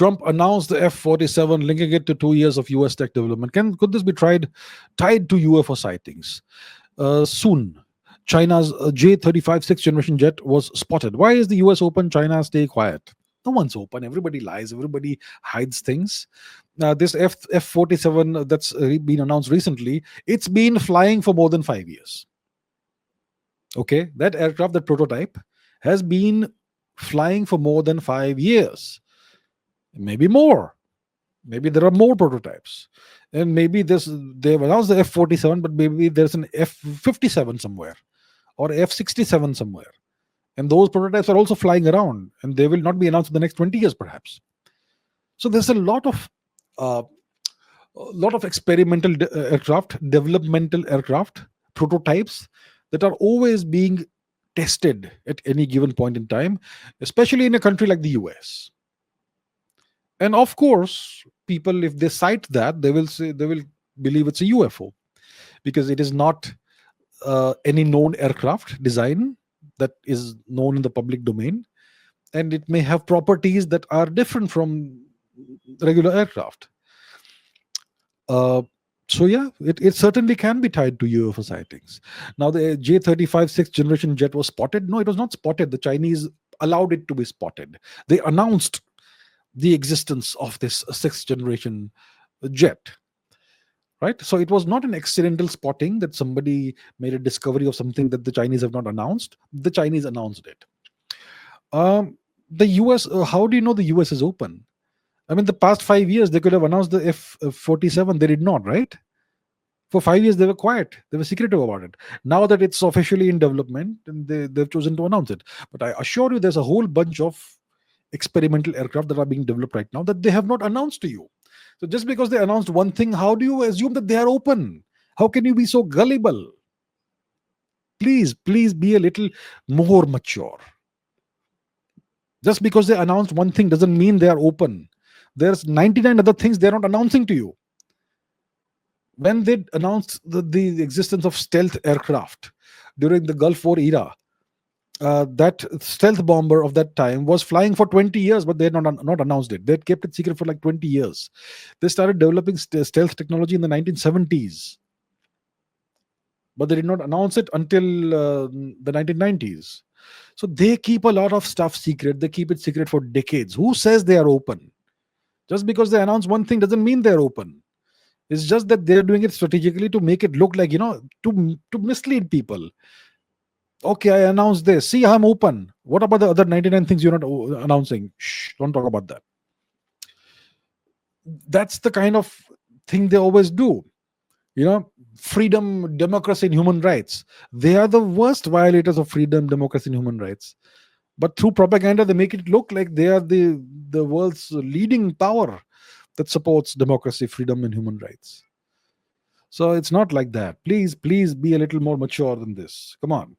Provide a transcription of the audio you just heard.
Trump announced the F-47, linking it to 2 years of US tech development. Could this be tied to UFO sightings? Soon, China's J-35 sixth generation jet was spotted. Why is the US open? China stay quiet. No one's open. Everybody lies. Everybody hides things. This F-47 that's been announced recently, it's been flying for more than 5 years. Okay, that aircraft, that prototype, has been flying for more than 5 years. Maybe more. Maybe there are more prototypes. And maybe they've announced the F-47, but maybe there's an F-57 somewhere or F-67 somewhere. And those prototypes are also flying around, and they will not be announced in the next 20 years, perhaps. So there's a lot of experimental aircraft, developmental aircraft, prototypes that are always being tested at any given point in time, especially in a country like the US. And of course, people, if they cite that, they will believe it's a UFO, because it is not any known aircraft design that is known in the public domain, and it may have properties that are different from regular aircraft. So yeah, it certainly can be tied to UFO sightings. Now, the J-35 sixth generation jet was spotted. No, it was not spotted. The Chinese allowed it to be spotted. They announced the existence of this sixth generation jet, right? So it was not an accidental spotting that somebody made a discovery of something that the Chinese have not announced. The Chinese announced it. The US, how do you know the US is open? I mean, the past 5 years, they could have announced the F-47. They did not, right? For 5 years, they were quiet. They were secretive about it. Now that it's officially in development, and they've chosen to announce it. But I assure you, there's a whole bunch of experimental aircraft that are being developed right now that they have not announced to you. So just because they announced one thing, how do you assume that they are open? How can you be so gullible? Please be a little more mature. Just because they announced one thing doesn't mean they are open. There's 99 other things they're not announcing to you. When they announced the existence of stealth aircraft during the Gulf War era, that stealth bomber of that time was flying for 20 years, but they had not announced it. They had kept it secret for like 20 years. They started developing stealth technology in the 1970s, but they did not announce it until the 1990s. So they keep a lot of stuff secret. They keep it secret for decades. Who says they are open? Just because they announce one thing doesn't mean they're open. It's just that they're doing it strategically to make it look like, to mislead people. Okay, I announced this. See, I'm open. What about the other 99 things you're not announcing? Shh, don't talk about that. That's the kind of thing they always do. Freedom, democracy, and human rights. They are the worst violators of freedom, democracy, and human rights. But through propaganda, they make it look like they are the world's leading power that supports democracy, freedom, and human rights. So it's not like that. Please be a little more mature than this. Come on.